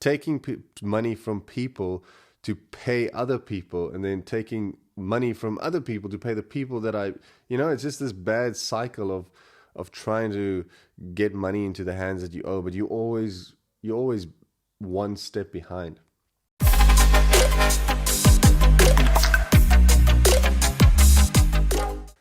taking money from people to pay other people, and then taking money from other people to pay the people that it's just this bad cycle of trying to get money into the hands that you owe, but you're always one step behind.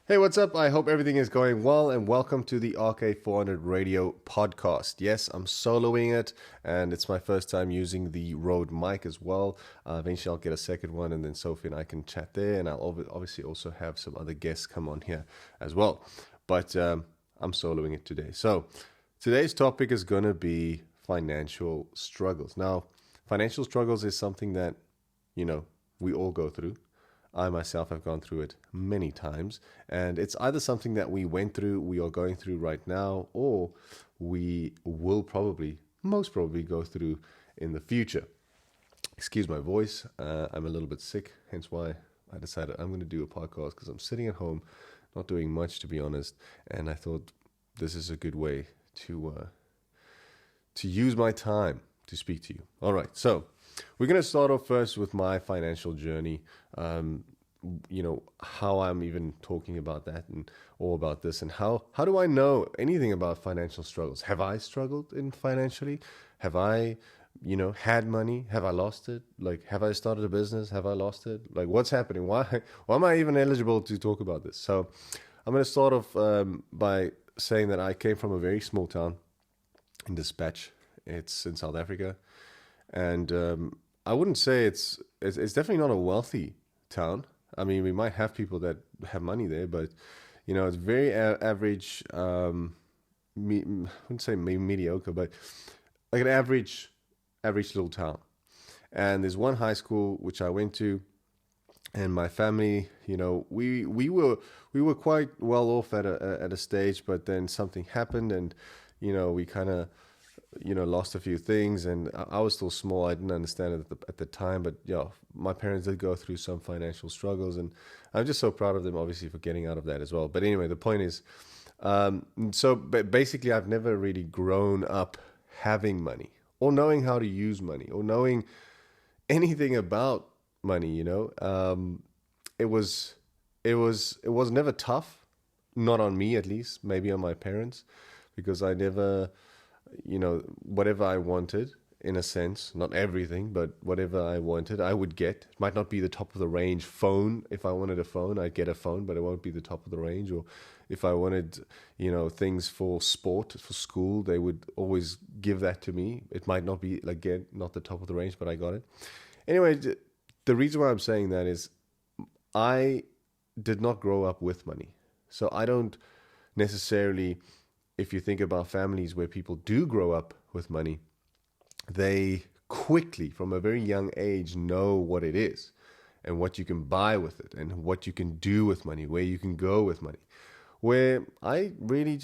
Hey, what's up? I hope everything is going well, and welcome to the RK400 radio podcast. Yes, I'm soloing it, and it's my first time using the Rode mic as well. Eventually I'll get a second one, and then Sophie and I can chat there, and I'll obviously also have some other guests come on here as well. But I'm soloing it today. So today's topic is going to be financial struggles. Now, financial struggles is something that, we all go through. I myself have gone through it many times, and it's either something that we went through, we are going through right now, or we will most probably go through in the future. Excuse my voice, I'm a little bit sick, hence why I decided I'm going to do a podcast, because I'm sitting at home, not doing much to be honest, and I thought this is a good way to use my time to speak to you. All right, so we're going to start off first with my financial journey, how I'm even talking about that and all about this, and how do I know anything about financial struggles? Have I struggled in financially? Have I, had money? Have I lost it? Like, have I started a business? Have I lost it? Like, what's happening? Why am I even eligible to talk about this? So I'm going to start off by saying that I came from a very small town in Dispatch. It's in South Africa. And I wouldn't say it's definitely not a wealthy town. I mean, we might have people that have money there, but it's very average. I wouldn't say maybe mediocre, but like an average little town. And there's one high school which I went to, and my family, we were quite well off at a stage, but then something happened, and we kind of lost a few things, and I was still small. I didn't understand it at the time, but my parents did go through some financial struggles, and I'm just so proud of them, obviously, for getting out of that as well. But anyway, the point is, but basically, I've never really grown up having money, or knowing how to use money, or knowing anything about money. It was never tough, not on me at least, maybe on my parents, because I never, whatever I wanted, in a sense, not everything, but whatever I wanted, I would get. It might not be the top of the range phone. If I wanted a phone, I'd get a phone, but it won't be the top of the range. Or if I wanted, things for sport, for school, they would always give that to me. It might not be, again, not the top of the range, but I got it. Anyway, the reason why I'm saying that is I did not grow up with money. So I don't necessarily, if you think about families where people do grow up with money, they quickly, from a very young age, know what it is and what you can buy with it and what you can do with money, where you can go with money. Where I really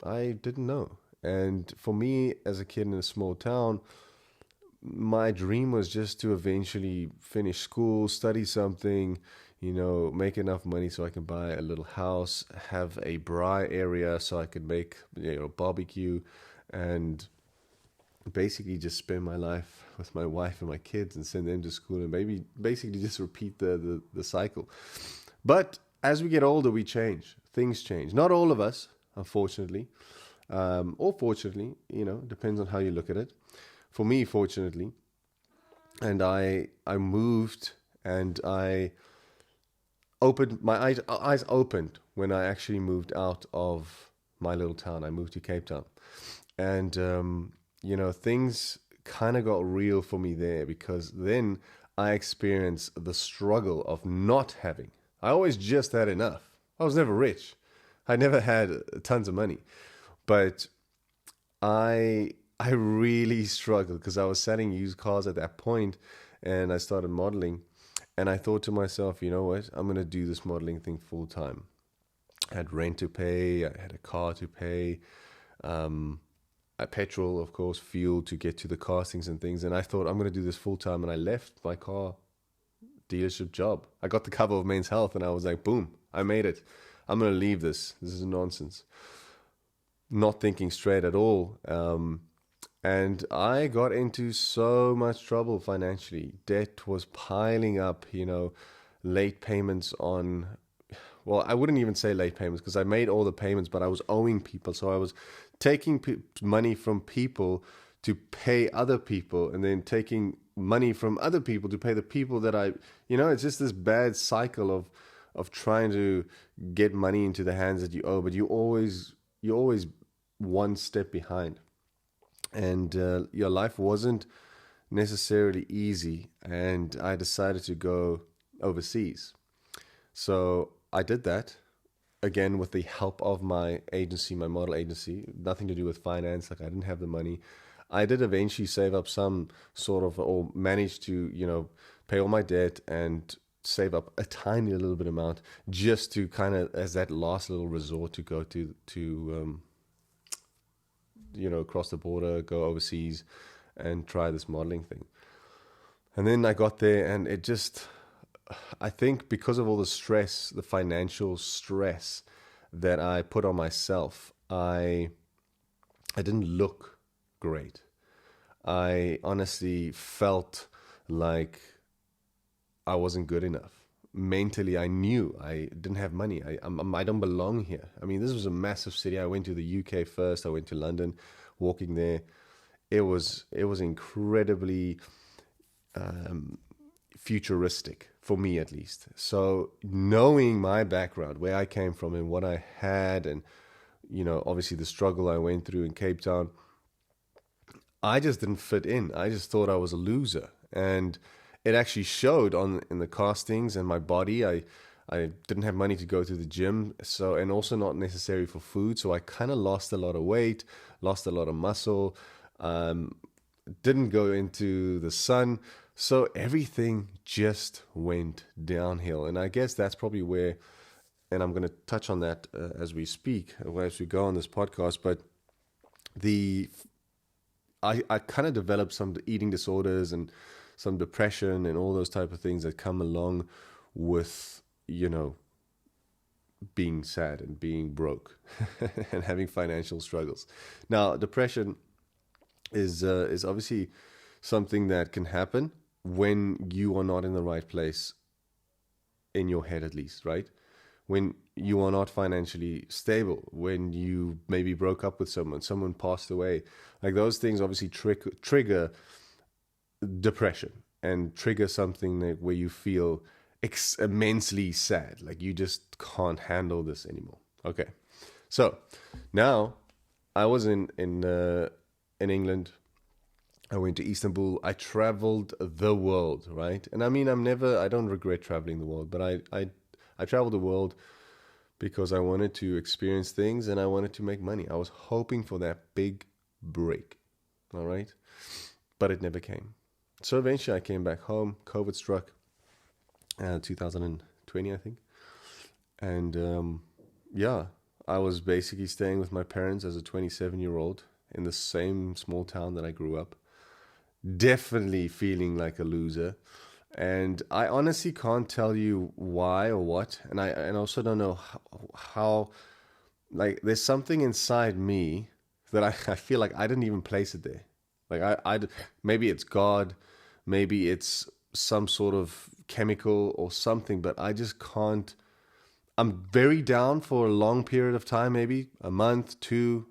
I didn't know. And for me, as a kid in a small town, my dream was just to eventually finish school, study something, make enough money so I can buy a little house, have a braai area so I could make, barbecue, and basically just spend my life with my wife and my kids and send them to school, and basically just repeat the cycle. But as we get older, we change. Things change. Not all of us, unfortunately, or fortunately, depends on how you look at it. For me, fortunately, and I moved, and I opened my eyes opened when I actually moved out of my little town. I moved to Cape Town, and things kind of got real for me there, because then I experienced the struggle of not having. I always just had enough. I was never rich. I never had tons of money, but I really struggled, because I was selling used cars at that point, and I started modeling. And I thought to myself, you know what, I'm going to do this modeling thing full time. I had rent to pay, I had a car to pay, a petrol, of course, fuel to get to the castings and things. And I thought, I'm going to do this full time. And I left my car dealership job. I got the cover of Men's Health, and I was like, boom, I made it. I'm going to leave this. This is nonsense. Not thinking straight at all. And I got into so much trouble financially. Debt was piling up, late payments on, well, I wouldn't even say late payments because I made all the payments, but I was owing people. So I was taking money from people to pay other people, and then taking money from other people to pay the people that it's just this bad cycle of trying to get money into the hands that you owe, but you're always one step behind. And your life wasn't necessarily easy, and I decided to go overseas. So I did that again with the help of my agency, my model agency. Nothing to do with finance. Like, I didn't have the money. I did eventually save up some sort of, or manage to, pay all my debt and save up a tiny little bit amount just to kind of, as that last little resort, to go to cross the border, go overseas, and try this modeling thing. And then I got there, and it just, I think because of all the stress, the financial stress that I put on myself, I didn't look great. I honestly felt like I wasn't good enough. Mentally, I knew I didn't have money. I don't belong here. I mean, this was a massive city. I went to the UK first. I went to London. Walking there, it was incredibly futuristic for me, at least. So knowing my background, where I came from, and what I had, and obviously the struggle I went through in Cape Town, I just didn't fit in. I just thought I was a loser, and it actually showed in the castings and my body. I didn't have money to go to the gym, and also not necessary for food. So I kind of lost a lot of weight, lost a lot of muscle, didn't go into the sun. So everything just went downhill. And I guess that's probably where, and I'm going to touch on that as we speak, as we go on this podcast, but I kind of developed some eating disorders and some depression and all those type of things that come along with, being sad and being broke and having financial struggles. Now, depression is obviously something that can happen when you are not in the right place in your head, at least, right? When you are not financially stable, when you maybe broke up with someone passed away, like those things obviously trigger depression and trigger something where you feel immensely sad, like you just can't handle this anymore. Okay, so now I was in England. I went to Istanbul. I traveled the world, right? And I mean, I don't regret traveling the world, but I traveled the world because I wanted to experience things and I wanted to make money. I was hoping for that big break, all right? But it never came. So eventually I came back home. COVID struck, 2020, I think. And I was basically staying with my parents as a 27-year-old in the same small town that I grew up. Definitely feeling like a loser. And I honestly can't tell you why or what. And I also don't know how like, there's something inside me that I feel like I didn't even place it there. Like I maybe it's God, maybe it's some sort of chemical or something, but I just can't. I'm very down for a long period of time, maybe a month, 2,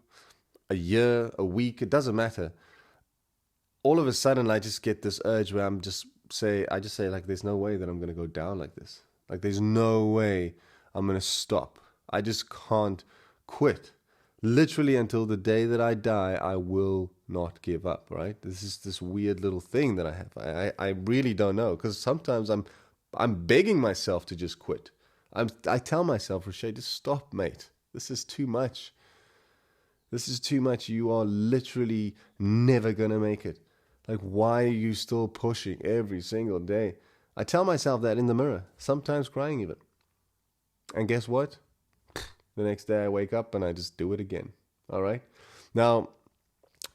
a year, a week, it doesn't matter. All of a sudden, I just get this urge where I just say like, there's no way that I'm going to go down like this. Like, there's no way I'm going to stop. I just can't quit. Literally until the day that I die, I will not give up, right? This is this weird little thing that I have. I really don't know, because sometimes I'm begging myself to just quit. I tell myself, Roche, just stop, mate. This is too much. This is too much. You are literally never going to make it. Like, why are you still pushing every single day? I tell myself that in the mirror, sometimes crying even. And guess what? The next day I wake up and I just do it again. All right? Now,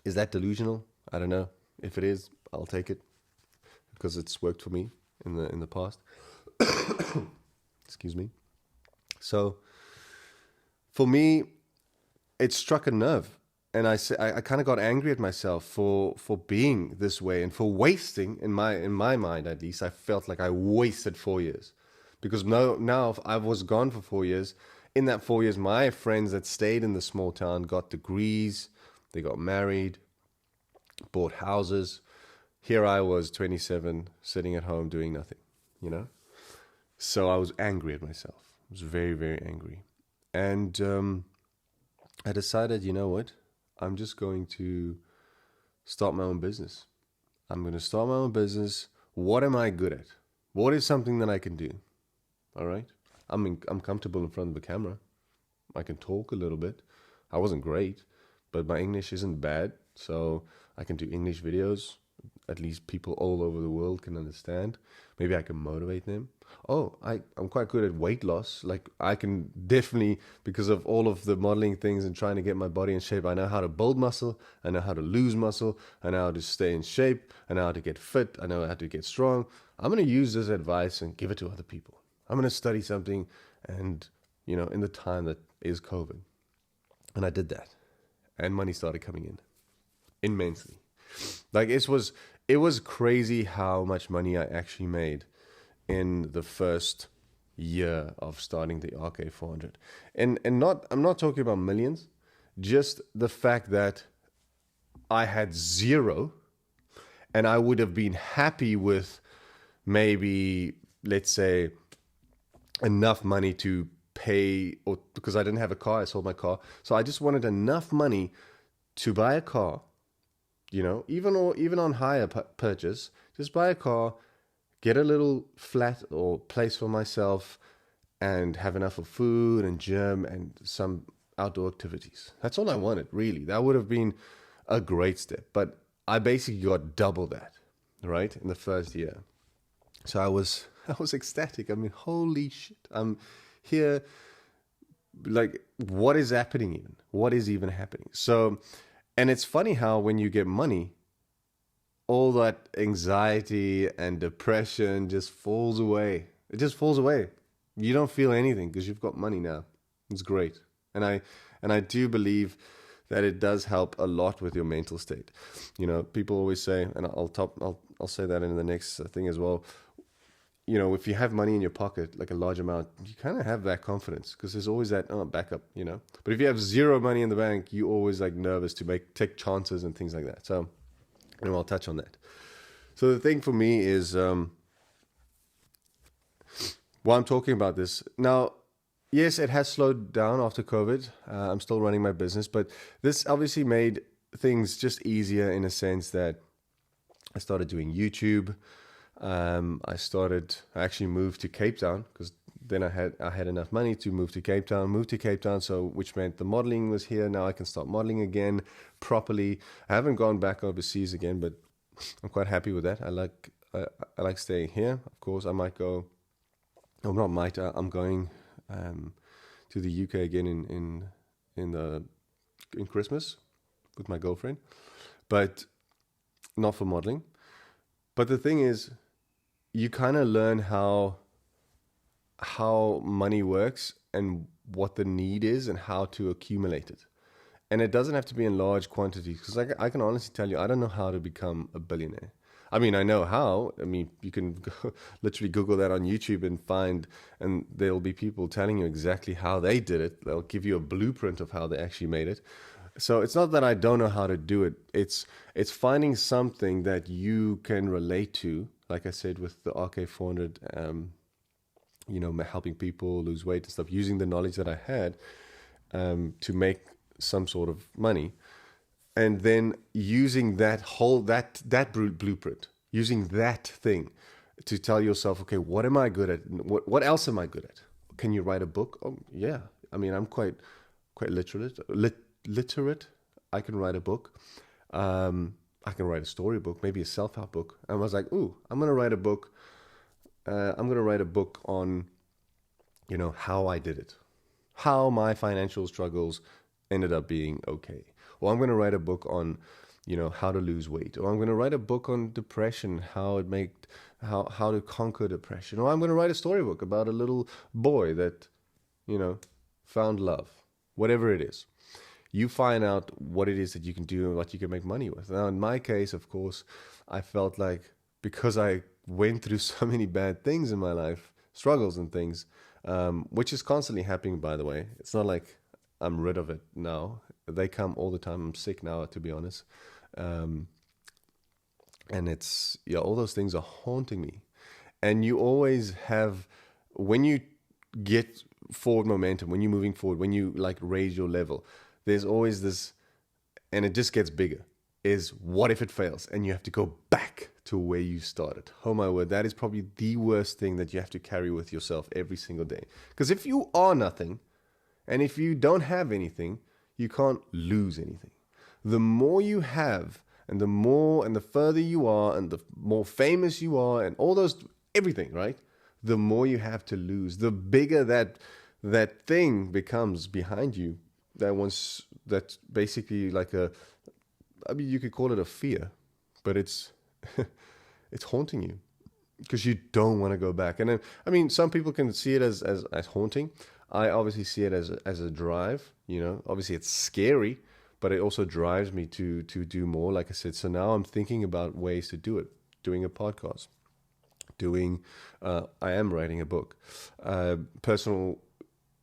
is that delusional? I don't know. If it is, I'll take it, because it's worked for me in the past. Excuse me. So, for me, it struck a nerve. and I kind of got angry at myself for being this way and for wasting, in my mind at least, I felt like I wasted 4 years, because now I was gone for 4 years. In that 4 years, my friends that stayed in the small town got degrees, they got married, bought houses. Here I was, 27, sitting at home doing nothing, you know. So I was angry at myself. I was very, very angry, and I decided, you know what? I'm just going to start my own business. I'm going to start my own business. What am I good at? What is something that I can do? All right. I'm comfortable in front of the camera. I can talk a little bit. I wasn't great, but my English isn't bad. So I can do English videos. At least people all over the world can understand. Maybe I can motivate them. Oh, I'm quite good at weight loss. Like, I can definitely, because of all of the modeling things and trying to get my body in shape, I know how to build muscle. I know how to lose muscle. I know how to stay in shape. I know how to get fit. I know how to get strong. I'm going to use this advice and give it to other people. I'm going to study something, and, you know, in the time that is COVID. And I did that. And money started coming in immensely. Like, it was crazy how much money I actually made in the first year of starting the RK400. And I'm not talking about millions, just the fact that I had zero, and I would have been happy with maybe, let's say, enough money to pay, or because I didn't have a car, I sold my car. So I just wanted enough money to buy a car, you know, even on hire purchase, just buy a car, get a little flat or place for myself, and have enough of food and gym and some outdoor activities. That's all I wanted, really. That would have been a great step. But I basically got double that, right, in the first year. So I was ecstatic. I mean, holy shit. I'm here. Like, what is happening even? What is even happening? So, and it's funny how when you get money, all that anxiety and depression just falls away. It just falls away. You don't feel anything because you've got money now. It's great. And I do believe that it does help a lot with your mental state. You know, people always say, and I'll say that in the next thing as well. You know, if you have money in your pocket, like a large amount, you kind of have that confidence because there's always that backup, you know. But if you have zero money in the bank, you always like nervous to take chances and things like that. So, and I'll touch on that. So the thing for me is, while I'm talking about this now, yes, it has slowed down after COVID. I'm still running my business, but this obviously made things just easier in a sense that I started doing YouTube. I actually moved to Cape Town because then I had enough money to move to Cape Town. So which meant the modeling was here. Now I can start modeling again properly. I haven't gone back overseas again, but I'm quite happy with that. I like staying here. Of course, I might go. Oh, not might. I'm going to the UK again in Christmas with my girlfriend, but not for modeling. But the thing is, you kind of learn how money works and what the need is and how to accumulate it. And it doesn't have to be in large quantities, because I can honestly tell you, I don't know how to become a billionaire. I mean, I know how. I mean, you can literally Google that on YouTube and there'll be people telling you exactly how they did it. They'll give you a blueprint of how they actually made it. So it's not that I don't know how to do it. It's finding something that you can relate to. Like I said, with the RK400, you know, helping people lose weight and stuff, using the knowledge that I had to make some sort of money, and then using that blueprint, using that thing to tell yourself, okay, what am I good at? What else am I good at? Can you write a book? Oh yeah, I mean, I'm quite literate. I can write a book. I can write a storybook, maybe a self-help book. And I was like, ooh, I'm going to write a book. I'm going to write a book on, you know, how I did it, how my financial struggles ended up being okay. Or I'm going to write a book on, you know, how to lose weight. Or I'm going to write a book on depression, how to conquer depression. Or I'm going to write a storybook about a little boy that, you know, found love, whatever it is. You find out what it is that you can do and what you can make money with. Now, in my case, of course, I felt like because I went through so many bad things in my life, struggles and things, which is constantly happening, by the way. It's not like I'm rid of it now. They come all the time. I'm sick now, to be honest. And it's, yeah, all those things are haunting me. And you always have, when you get forward momentum, when you're moving forward, when you like raise your level, there's always this, and it just gets bigger, is what if it fails and you have to go back to where you started? Oh my word, that is probably the worst thing that you have to carry with yourself every single day. Because if you are nothing, and if you don't have anything, you can't lose anything. The more you have, and the more and the further you are, and the more famous you are, and all those, everything, right? The more you have to lose, the bigger that thing becomes behind you. That's basically like you could call it a fear, but it's it's haunting you because you don't want to go back. And then, I mean, some people can see it as haunting. I obviously see it as a drive. Obviously it's scary, but it also drives me to do more. Like I said, so now I'm thinking about ways to do it. Doing a podcast, I am writing a book, personal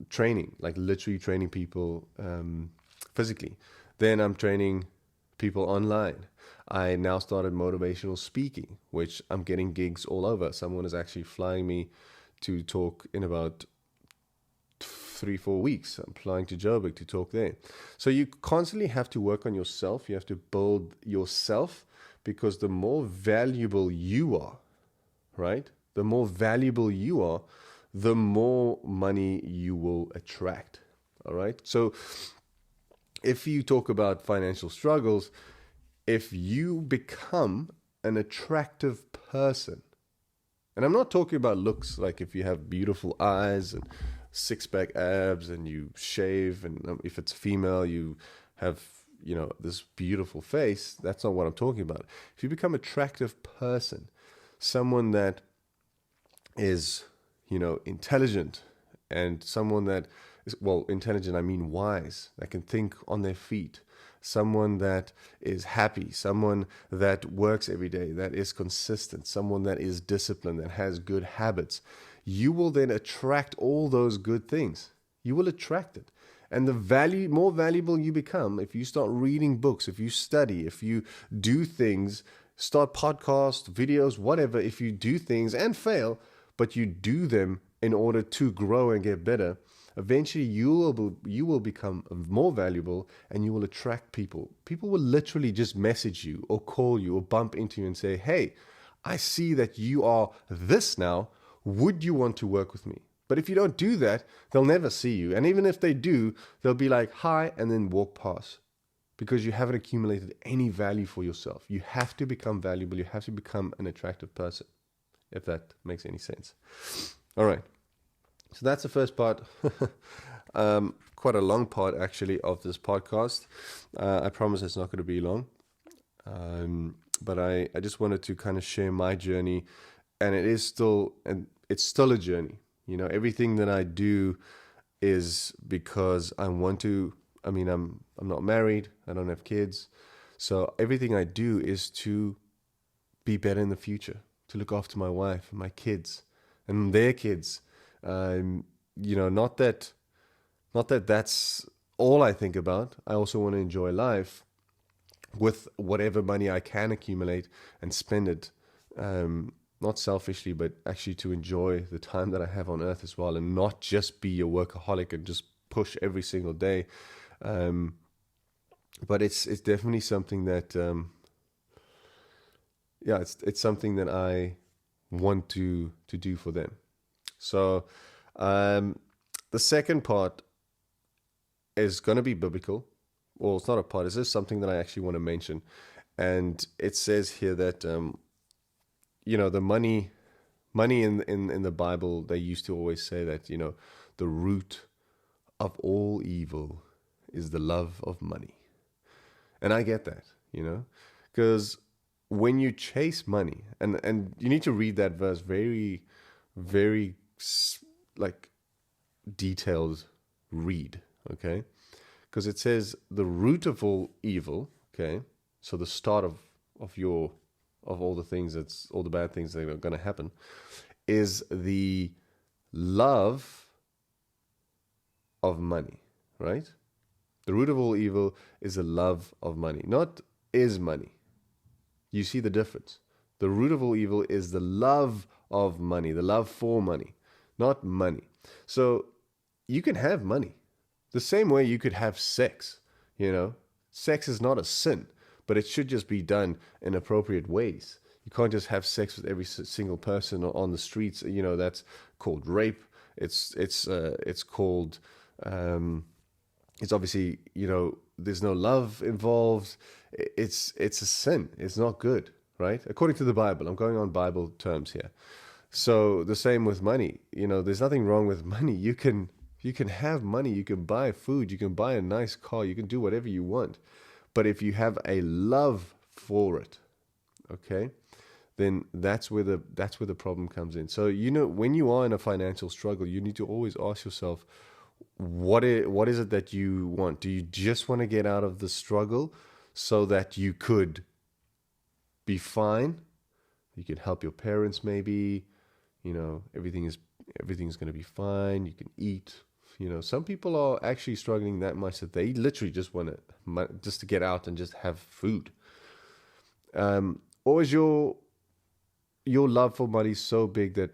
training, like literally training people physically. Then I'm training people online. I now started motivational speaking, which I'm getting gigs all over. Someone is actually flying me to talk in about 3-4 weeks. I'm flying to Joburg to talk there. So you constantly have to work on yourself. You have to build yourself, because the more valuable you are, right? The more valuable you are, the more money you will attract. All right. So if you talk about financial struggles, if you become an attractive person, and I'm not talking about looks, like if you have beautiful eyes and six-pack abs and you shave, and if it's female, you have, this beautiful face. That's not what I'm talking about. If you become an attractive person, someone that is, intelligent, and someone that is, well, intelligent, I mean wise, that can think on their feet, someone that is happy, someone that works every day, that is consistent, someone that is disciplined, that has good habits, you will then attract all those good things. You will attract it. And the more valuable you become, if you start reading books, if you study, if you do things, start podcasts, videos, whatever, if you do things and fail, but you do them in order to grow and get better, eventually you will become more valuable, and you will attract people. People will literally just message you or call you or bump into you and say, hey, I see that you are this now. Would you want to work with me? But if you don't do that, they'll never see you. And even if they do, they'll be like, hi, and then walk past, because you haven't accumulated any value for yourself. You have to become valuable. You have to become an attractive person, if that makes any sense. All right. So that's the first part. Quite a long part, actually, of this podcast. I promise it's not going to be long. But I just wanted to kind of share my journey. And it's still a journey. Everything that I do is because I want to. I mean, I'm not married. I don't have kids. So everything I do is to be better in the future, to look after my wife and my kids and their kids. Not that that's all I think about. I also want to enjoy life with whatever money I can accumulate and spend it. Not selfishly, but actually to enjoy the time that I have on earth as well, and not just be a workaholic and just push every single day. But it's definitely something that, it's something that I want to do for them. So the second part is going to be biblical. Well, it's not a part. It's just something that I actually want to mention. And it says here that, the money in the Bible, they used to always say that, the root of all evil is the love of money. And I get that, because when you chase money, and you need to read that verse very, very like detailed read, okay? because it says the root of all evil, okay? So the start of all the things all the bad things that are going to happen is the love of money, right? The root of all evil is the love of money, not is money. You see the difference. The root of all evil is the love of money, the love for money, not money. So you can have money. The same way you could have sex, Sex is not a sin, but it should just be done in appropriate ways. You can't just have sex with every single person on the streets. That's called rape. It's called, it's obviously, there's no love involved. It's a sin. It's not good, right? According to the Bible. I'm going on Bible terms here. So the same with money. There's nothing wrong with money. You can have money. You can buy food. You can buy a nice car. You can do whatever you want. But if you have a love for it, okay, then that's where the problem comes in. So when you are in a financial struggle, you need to always ask yourself, what is it that you want? Do you just want to get out of the struggle so that you could be fine? You can help your parents, maybe. Everything's going to be fine. You can eat. Some people are actually struggling that much that they literally just want to get out and just have food. Or is your love for money so big that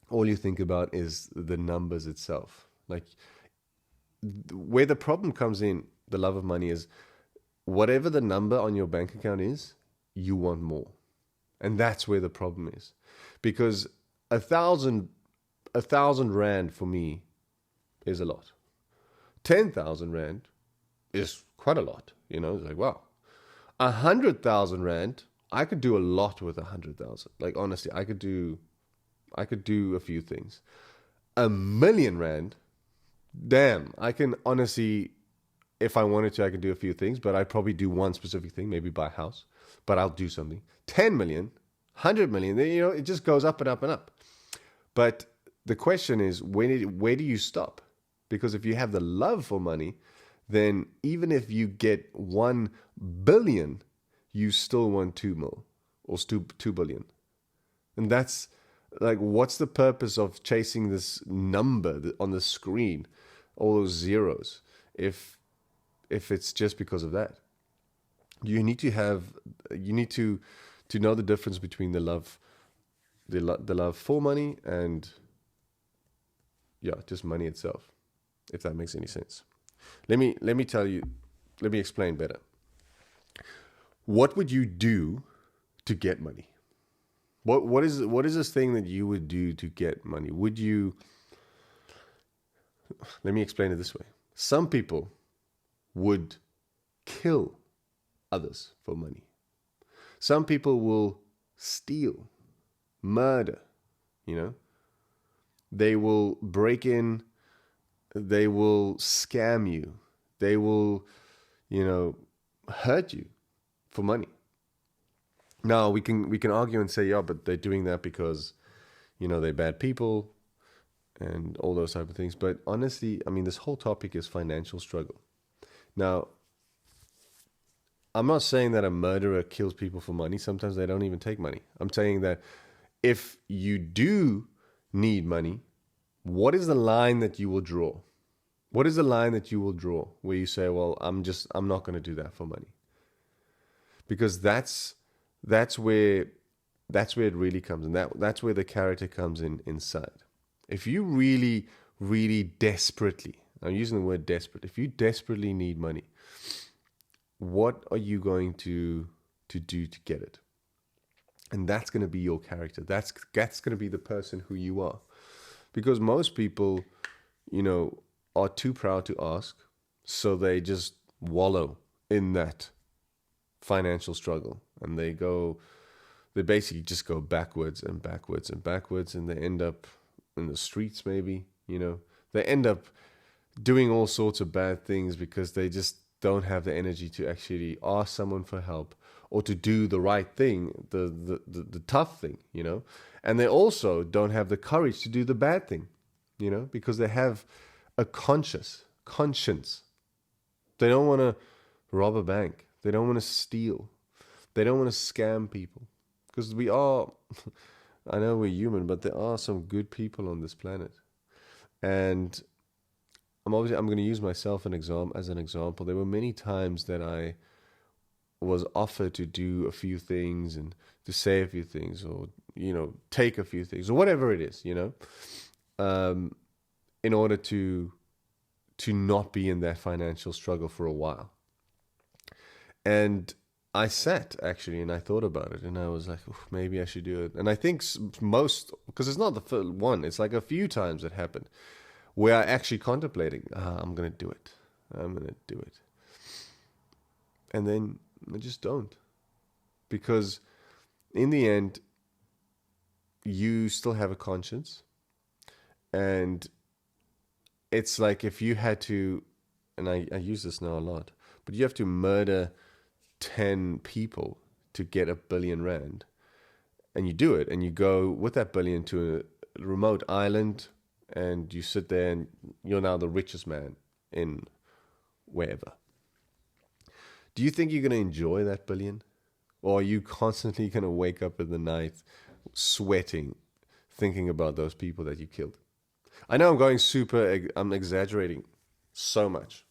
all you think about is the numbers itself? Like, where the problem comes in, the love of money, is whatever the number on your bank account is, you want more. And that's where the problem is. Because 1,000 rand for me is a lot. 10,000 rand is quite a lot. It's like, wow. 100,000 rand, I could do a lot with 100,000. Like, honestly, I could do a few things. 1 million rand, damn, I can honestly, if I wanted to, I could do a few things, but I'd probably do one specific thing, maybe buy a house, but I'll do something. 10 million, 100 million, it just goes up and up and up. But the question is, where do you stop? Because if you have the love for money, then even if you get 1 billion, you still want 2 mil or 2 billion. And that's like, what's the purpose of chasing this number on the screen, all those zeros, if it's just because of that? You need to know the difference between the love for money and just money itself, if that makes any sense. Let me explain better. What would you do to get money? What is this thing that you would do to get money? Let me explain it this way. Some people would kill others for money. Some people will steal, murder, They will break in, they will scam you, they will, hurt you for money. Now we can argue and say, yeah, but they're doing that because, they're bad people and all those type of things. But honestly, this whole topic is financial struggle. Now, I'm not saying that a murderer kills people for money. Sometimes they don't even take money. I'm saying that if you do need money, what is the line that you will draw? What is the line that you will draw where you say, well, I'm not going to do that for money? Because that's where it really comes in. That's where the character comes in inside. If you really, really desperately, I'm using the word desperate, if you desperately need money, what are you going to do to get it? And that's going to be your character. That's going to be the person who you are. Because most people, are too proud to ask, so they just wallow in that financial struggle, and they basically just go backwards and backwards and backwards, and they end up in the streets, maybe. They end up doing all sorts of bad things because they just don't have the energy to actually ask someone for help or to do the right thing, the tough thing, And they also don't have the courage to do the bad thing, because they have a conscience. They don't want to rob a bank. They don't want to steal. They don't want to scam people. Because we are, I know we're human, but there are some good people on this planet. And I'm going to use myself as an example. There were many times that I was offered to do a few things and to say a few things, or take a few things, or whatever it is, in order to not be in that financial struggle for a while. And I sat actually and I thought about it, and I was like, maybe I should do it. And I think because it's not the first one, it's like a few times it happened where I actually contemplating, I'm going to do it. I'm going to do it. And then I just don't. Because in the end, you still have a conscience. And it's like if you had to, and I use this now a lot, but you have to murder 10 people to get R1 billion, and you do it, and you go with that billion to a remote island, and you sit there, and you're now the richest man in wherever. Do you think you're going to enjoy that billion? Or are you constantly going to wake up in the night sweating, thinking about those people that you killed? I know I'm exaggerating so much.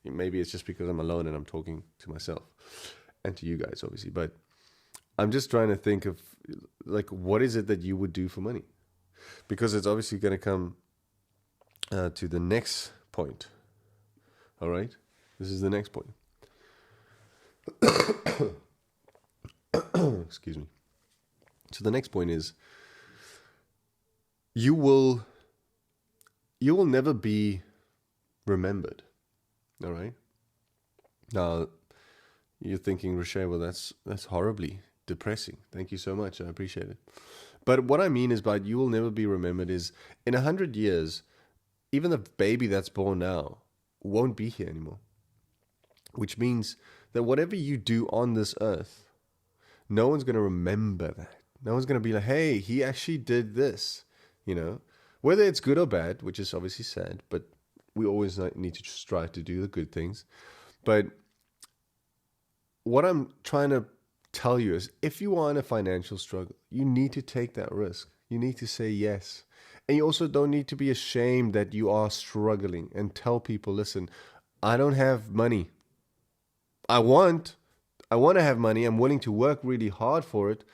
Maybe it's just because I'm alone and I'm talking to myself and to you guys, obviously. But I'm just trying to think of, like, what is it that you would do for money? Because it's obviously going to come to the next point. All right? This is the next point. Excuse me. So the next point is, you will never be remembered. All right? Now, you're thinking, Roche, well, that's horribly depressing. Thank you so much. I appreciate it. But what I mean is by you will never be remembered is, in 100 years, even the baby that's born now won't be here anymore. Which means that whatever you do on this earth, no one's going to remember that. No one's going to be like, hey, he actually did this, Whether it's good or bad, which is obviously sad, but we always need to strive to do the good things. But what I'm trying to tell you is, if you are in a financial struggle, you need to take that risk. You need to say yes. And you also don't need to be ashamed that you are struggling and tell people, listen, I don't have money. I want to have money. I'm willing to work really hard for it.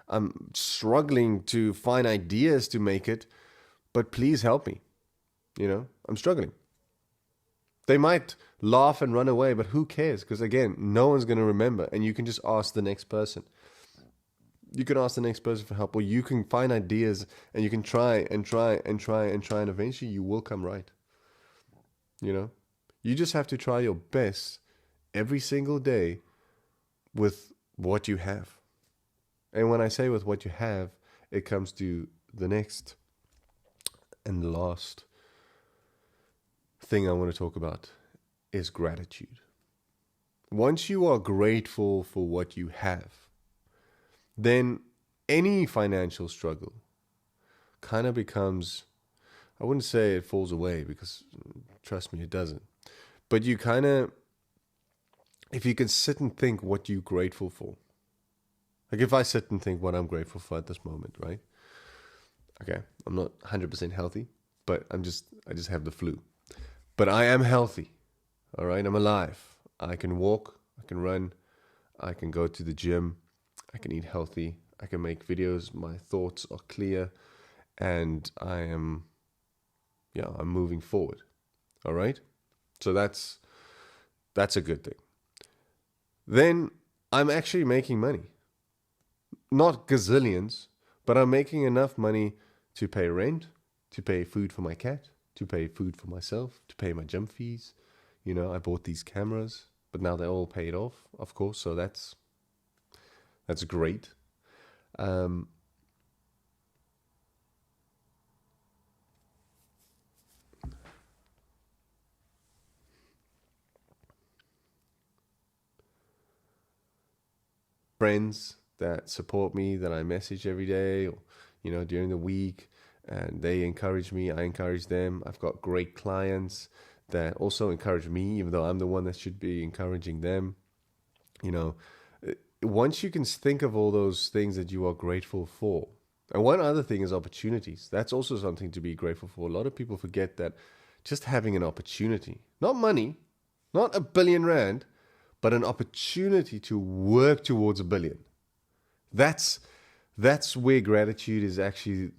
I'm struggling to find ideas to make it, but please help me. I'm struggling. They might laugh and run away, but who cares? Because again, no one's going to remember, and you can just ask the next person. You can ask the next person for help, or you can find ideas and you can try, and eventually you will come right. You just have to try your best every single day with what you have. And when I say with what you have, it comes to the next and the last thing I want to talk about is gratitude. Once you are grateful for what you have, then any financial struggle kind of becomes, I wouldn't say it falls away, because trust me, it doesn't. But you kind of, if you can sit and think what you're grateful for. Like if I sit and think what I'm grateful for at this moment, right? Okay, I'm not 100% healthy, but I just have the flu. But I am healthy, all right? I'm alive. I can walk, I can run, I can go to the gym, I can eat healthy, I can make videos, my thoughts are clear, and I'm moving forward, all right? So that's a good thing. Then I'm actually making money. Not gazillions, but I'm making enough money to pay rent, to pay food for my cat, to pay food for myself, to pay my gym fees. I bought these cameras, but now they're all paid off, of course, so that's great. Friends that support me, that I message every day, or during the week, and they encourage me, I encourage them. I've got great clients that also encourage me, even though I'm the one that should be encouraging them. You know, once you can think of all those things that you are grateful for, and one other thing is opportunities. That's also something to be grateful for. A lot of people forget that just having an opportunity, not money, not a billion rand, but an opportunity to work towards a billion. That's where gratitude is actually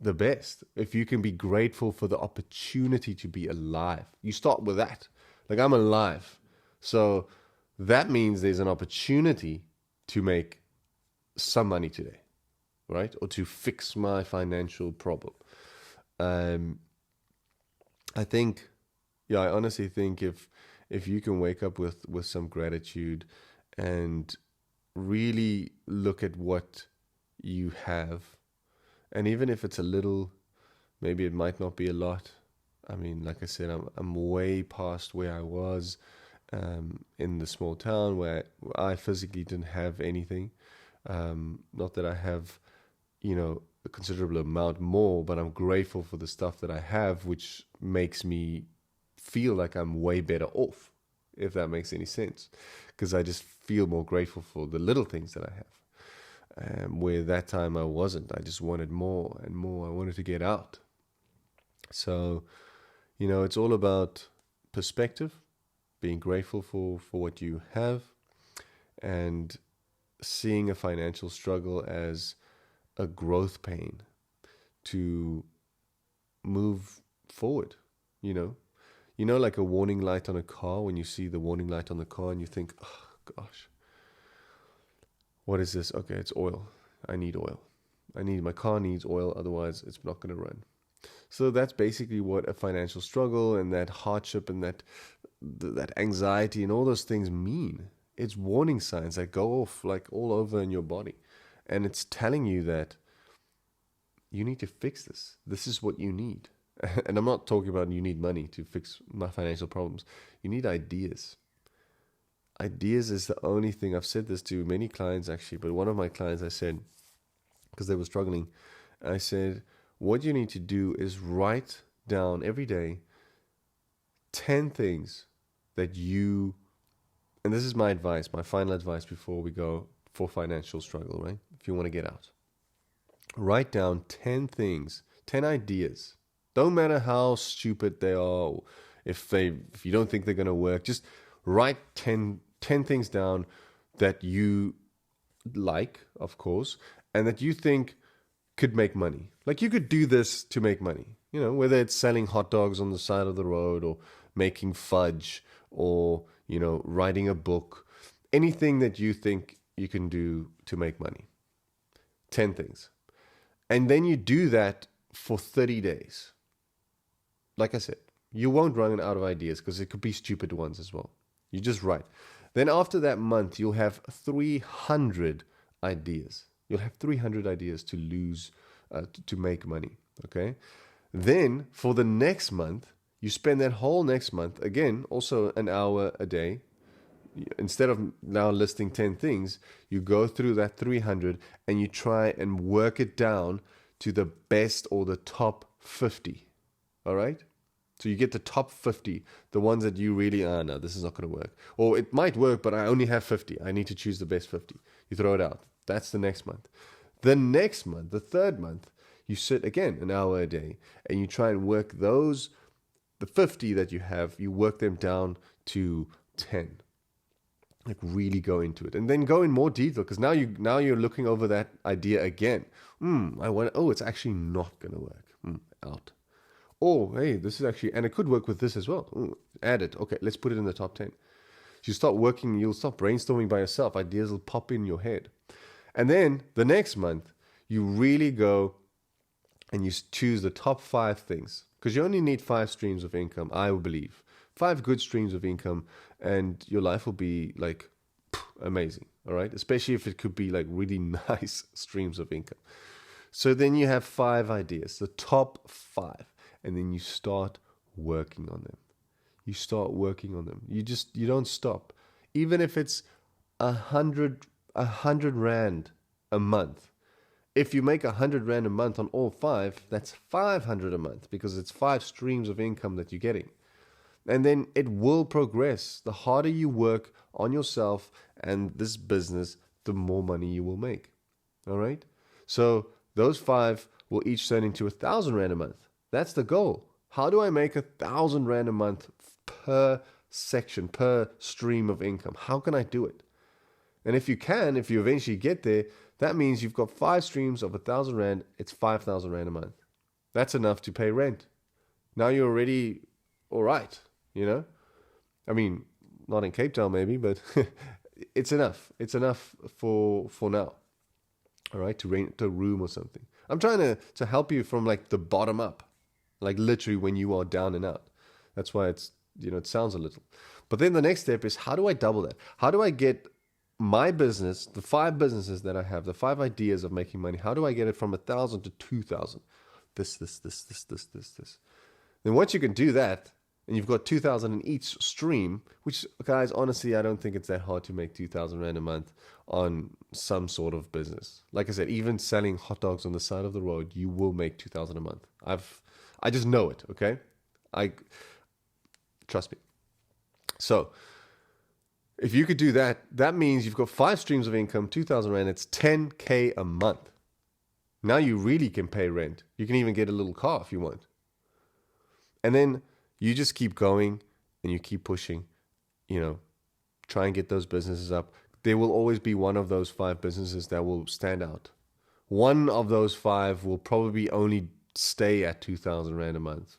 the best. If you can be grateful for the opportunity to be alive, you start with that. Like, I'm alive. So that means there's an opportunity to make some money today, right? Or to fix my financial problem. I think, yeah, I honestly think if you can wake up with some gratitude and really look at what you have, and even if it's a little, maybe it might not be a lot. I mean, like I said, I'm way past where I was in the small town where I physically didn't have anything. Not that I have, a considerable amount more, but I'm grateful for the stuff that I have, which makes me feel like I'm way better off, if that makes any sense, because I just feel more grateful for the little things that I have. Where that time I wasn't. I just wanted more and more. I wanted to get out. So, it's all about perspective, being grateful for what you have, and seeing a financial struggle as a growth pain to move forward, like a warning light on a car. When you see the warning light on the car and you think, oh gosh, what is this? Okay, it's oil. I need oil. My car needs oil, otherwise it's not going to run. So that's basically what a financial struggle and that hardship and that anxiety and all those things mean. It's warning signs that go off like all over in your body. And it's telling you that you need to fix this. This is what you need. And I'm not talking about you need money to fix my financial problems. You need ideas. Ideas is the only thing. I've said this to many clients actually, but one of my clients, I said, because they were struggling, I said, what you need to do is write down every day 10 things that you, and this is my advice, my final advice before we go for financial struggle, right? If you want to get out, write down 10 things, 10 ideas. Don't matter how stupid they are, if you don't think they're going to work, just write 10 things down that you like, of course, and that you think could make money. Like, you could do this to make money, whether it's selling hot dogs on the side of the road or making fudge or, writing a book, anything that you think you can do to make money. 10 things. And then you do that for 30 days. Like I said, you won't run out of ideas because it could be stupid ones as well. You just write. Then after that month, you'll have 300 ideas. You'll have 300 ideas to lose, to make money, okay? Then for the next month, you spend that whole next month, again, also an hour a day. Instead of now listing 10 things, you go through that 300 and you try and work it down to the best or the top 50, all right? So you get the top 50, the ones that you really, no, this is not going to work. Or it might work, but I only have 50. I need to choose the best 50. You throw it out. That's the next month. The next month, the third month, you sit again an hour a day and you try and work those, the 50 that you have, you work them down to 10. Like, really go into it, and then go in more detail, because now you're looking over that idea again. It's actually not going to work. Out. Oh, hey, this is actually, and it could work with this as well. Add it. Okay, let's put it in the top 10. So you start working, you'll start brainstorming by yourself. Ideas will pop in your head. And then the next month, you really go and you choose the top 5 things, because you only need 5 streams of income, I believe. 5 good streams of income, and your life will be like amazing, all right? Especially if it could be like really nice streams of income. So then you have 5 ideas, the top 5, and then you start working on them. You start working on them. You don't stop. Even if it's 100 Rand a month. If you make 100 Rand a month on all 5, that's 500 a month, because it's 5 streams of income that you're getting. And then it will progress. The harder you work on yourself and this business, the more money you will make. All right? So those 5 will each turn into 1,000 Rand a month. That's the goal. How do I make 1,000 Rand a month per section, per stream of income? How can I do it? And if you eventually get there, that means you've got 5 streams of 1,000 Rand. It's 5,000 Rand a month. That's enough to pay rent. Now you're already all right, I mean, not in Cape Town maybe, but it's enough. It's enough for now. All right, to rent a room or something. I'm trying to help you from like the bottom up, like literally when you are down and out. That's why it's, it sounds a little. But then the next step is, how do I double that? How do I get my business, the 5 businesses that I have, the 5 ideas of making money, how do I get it from 1,000 to 2,000? This. Then once you can do that, and you've got 2,000 in each stream, which, guys, honestly, I don't think it's that hard to make 2,000 Rand a month on some sort of business. Like I said, even selling hot dogs on the side of the road, you will make 2,000 a month. I just know it, okay? Trust me. So if you could do that, that means you've got 5 streams of income, 2,000 Rand, it's 10K a month. Now you really can pay rent. You can even get a little car if you want. And then you just keep going and you keep pushing, try and get those businesses up. There will always be one of those 5 businesses that will stand out. One of those 5 will probably only stay at 2,000 Rand a month.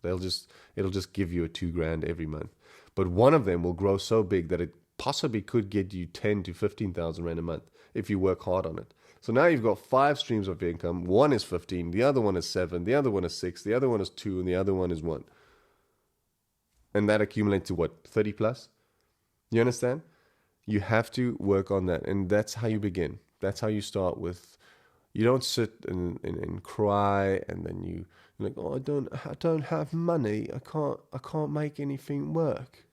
It'll just give you a 2 grand every month. But one of them will grow so big that it possibly could get you 10 to 15,000 Rand a month if you work hard on it. So now you've got 5 streams of income. One is 15, the other one is 7, the other one is 6, the other one is 2, and the other one is 1. And that accumulates to what, 30 plus? You understand? You have to work on that. And that's how you begin. That's how you start with. You don't sit and cry and then you're like, oh, I don't have money. I can't make anything work.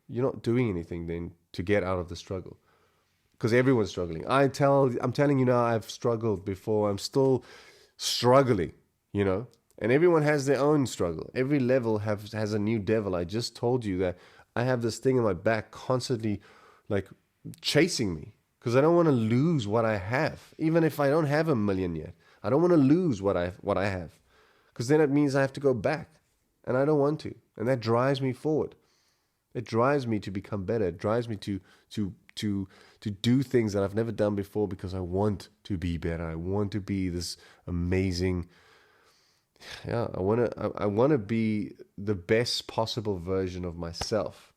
You're not doing anything then to get out of the struggle. Because everyone's struggling. I'm telling you now, I've struggled before. I'm still struggling, And everyone has their own struggle. Every level has a new devil. I just told you that I have this thing in my back constantly like chasing me because I don't want to lose what I have. Even if I don't have 1 million yet, I don't want to lose what I have, because then it means I have to go back, and I don't want to. And that drives me forward. It drives me to become better. It drives me to do things that I've never done before because I want to be better. I want to be this amazing. Yeah, I want to be the best possible version of myself.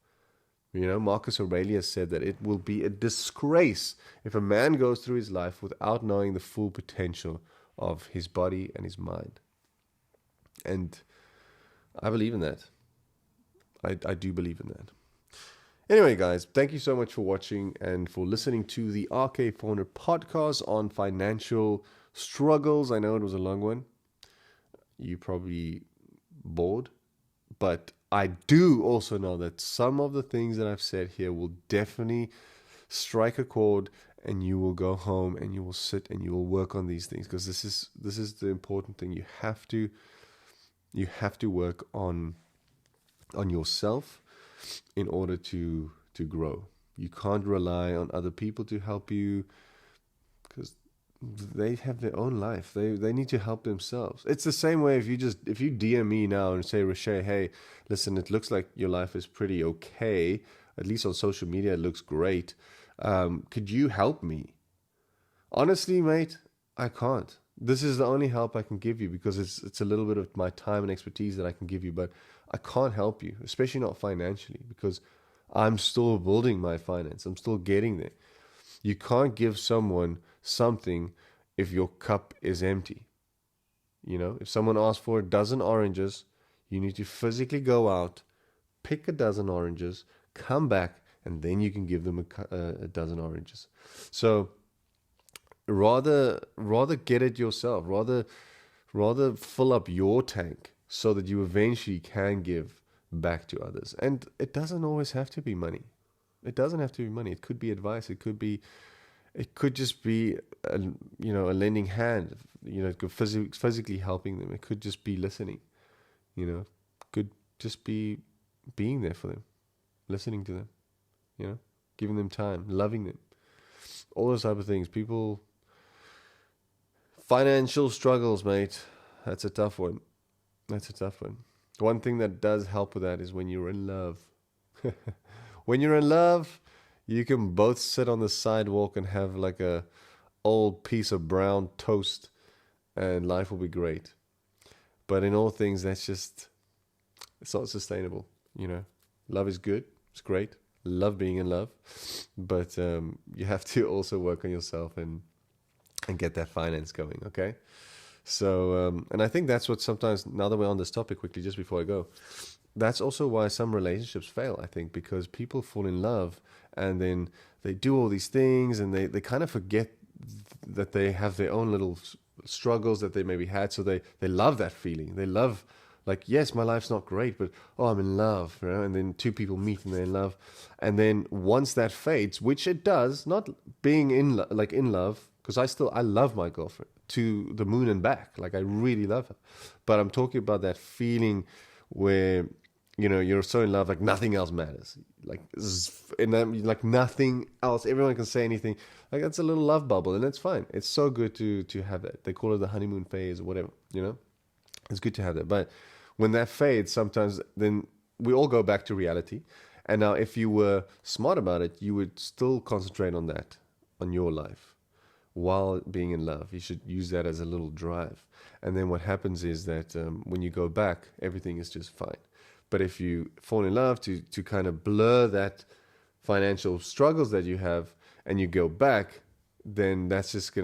Marcus Aurelius said that it will be a disgrace if a man goes through his life without knowing the full potential of his body and his mind. And I believe in that. I do believe in that. Anyway, guys, thank you so much for watching and for listening to the RK400 podcast on financial struggles. I know it was a long one. You probably bored, but I do also know that some of the things that I've said here will definitely strike a chord, and you will go home and you will sit and you will work on these things, because this is the important thing. You have to work on yourself in order to grow. You can't rely on other people to help you, because they have their own life. They need to help themselves. It's the same way if you DM me now and say, Roche, hey, listen, it looks like your life is pretty okay. At least on social media, it looks great. Could you help me? Honestly, mate, I can't. This is the only help I can give you, because it's a little bit of my time and expertise that I can give you, but I can't help you, especially not financially, because I'm still building my finance. I'm still getting there. You can't give someone something if your cup is empty. If someone asks for a dozen oranges, you need to physically go out, pick a dozen oranges, come back, and then you can give them a dozen oranges. So rather get it yourself. Rather fill up your tank so that you eventually can give back to others. And it doesn't always have to be money. It doesn't have to be money. It could be advice. It could just be a lending hand. Physically helping them. It could just be listening. just being there for them, listening to them, giving them time, loving them, all those type of things. Financial struggles, mate. That's a tough one. One thing that does help with that is when you're in love. When you're in love, you can both sit on the sidewalk and have like a old piece of brown toast, and life will be great. But in all things, it's not sustainable. Love is good. It's great. Love being in love. But you have to also work on yourself and get that finance going, okay? So, and I think that's what sometimes, now that we're on this topic quickly, just before I go, that's also why some relationships fail, I think, because people fall in love and then they do all these things and they kind of forget that they have their own little struggles that they maybe had. So they love that feeling. They love, like, yes, my life's not great, but I'm in love, and then two people meet and they're in love. And then once that fades, which it does, not being in love, because I love my girlfriend to the moon and back. Like, I really love her. But I'm talking about that feeling where, you're so in love, like nothing else matters. Like, like nothing else. Everyone can say anything. Like, that's a little love bubble, and it's fine. It's so good to have that. They call it the honeymoon phase or whatever, It's good to have that. But when that fades, sometimes then we all go back to reality. And now if you were smart about it, you would still concentrate on that, on your life, while being in love. You should use that as a little drive. And then what happens is that when you go back, everything is just fine. But if you fall in love to kind of blur that financial struggles that you have and you go back, then that's just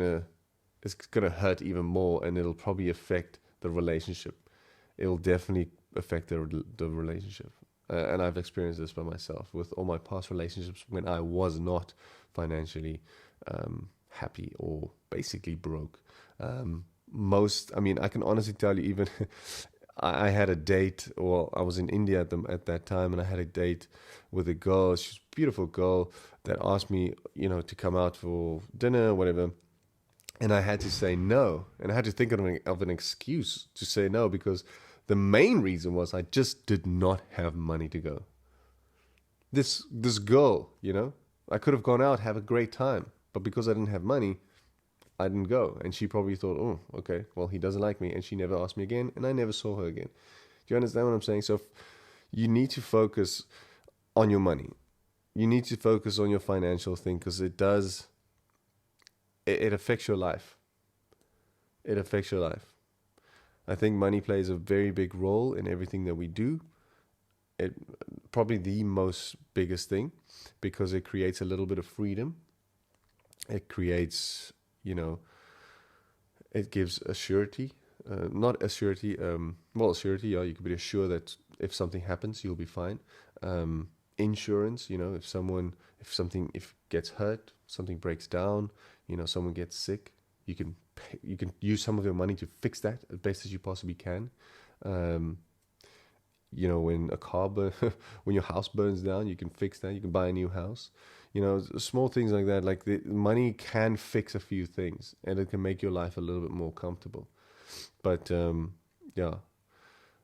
it's gonna hurt even more, and it'll probably affect the relationship. It'll definitely affect the relationship. And I've experienced this by myself with all my past relationships when I was not financially happy or basically broke. I can honestly tell you, even I had a date, or I was in India at that time, and I had a date with a girl. She's a beautiful girl that asked me, to come out for dinner or whatever. And I had to say no. And I had to think of an excuse to say no, because the main reason was I just did not have money to go. This girl, I could have gone out, have a great time. But because I didn't have money, I didn't go. And she probably thought, oh, okay, well, he doesn't like me. And she never asked me again, and I never saw her again. Do you understand what I'm saying? So you need to focus on your money. You need to focus on your financial thing, because it affects your life. It affects your life. I think money plays a very big role in everything that we do. It probably the most biggest thing, because it creates a little bit of freedom. It creates, it gives a surety, not a surety, surety, yeah, you can be assured that if something happens, you'll be fine. Insurance, if something gets hurt, something breaks down, someone gets sick, you can use some of your money to fix that as best as you possibly can. When when your house burns down, you can fix that. You can buy a new house. Small things like that. Like, the money can fix a few things, and it can make your life a little bit more comfortable. But yeah,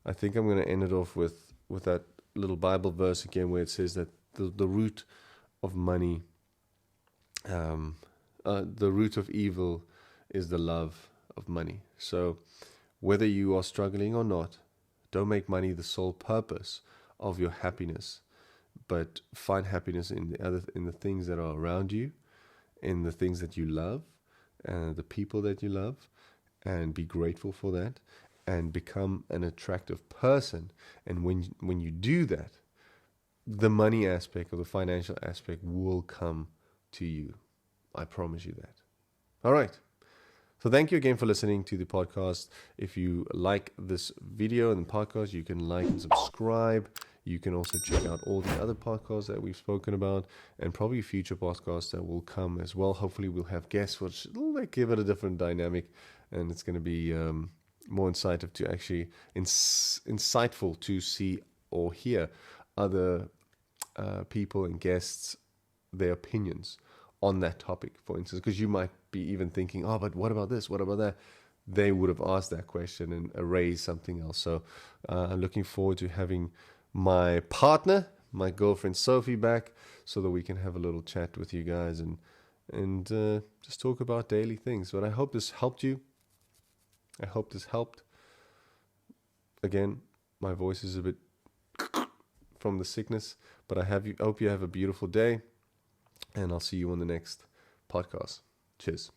I think I'm going to end it off with that little Bible verse again, where it says that the root of money, the root of evil is the love of money. So whether you are struggling or not, don't make money the sole purpose of your happiness, but find happiness in the things that are around you, in the things that you love, the people that you love, and be grateful for that, and become an attractive person. And when you do that, the money aspect or the financial aspect will come to you. I promise you that. All right. So thank you again for listening to the podcast. If you like this video and the podcast, you can like and subscribe. You can also check out all the other podcasts that we've spoken about, and probably future podcasts that will come as well. Hopefully we'll have guests, which will give it a different dynamic, and it's going to be more insightful to see or hear other people and guests, their opinions on that topic, for instance, because you might be even thinking, oh, but what about this? What about that? they would have asked that question and erased something else. So I'm looking forward to having my partner, my girlfriend Sophie, back so that we can have a little chat with you guys and just talk about daily things. But I hope this helped you. I hope this helped. Again, my voice is a bit from the sickness, but I hope you have a beautiful day, and I'll see you on the next podcast. Cheers.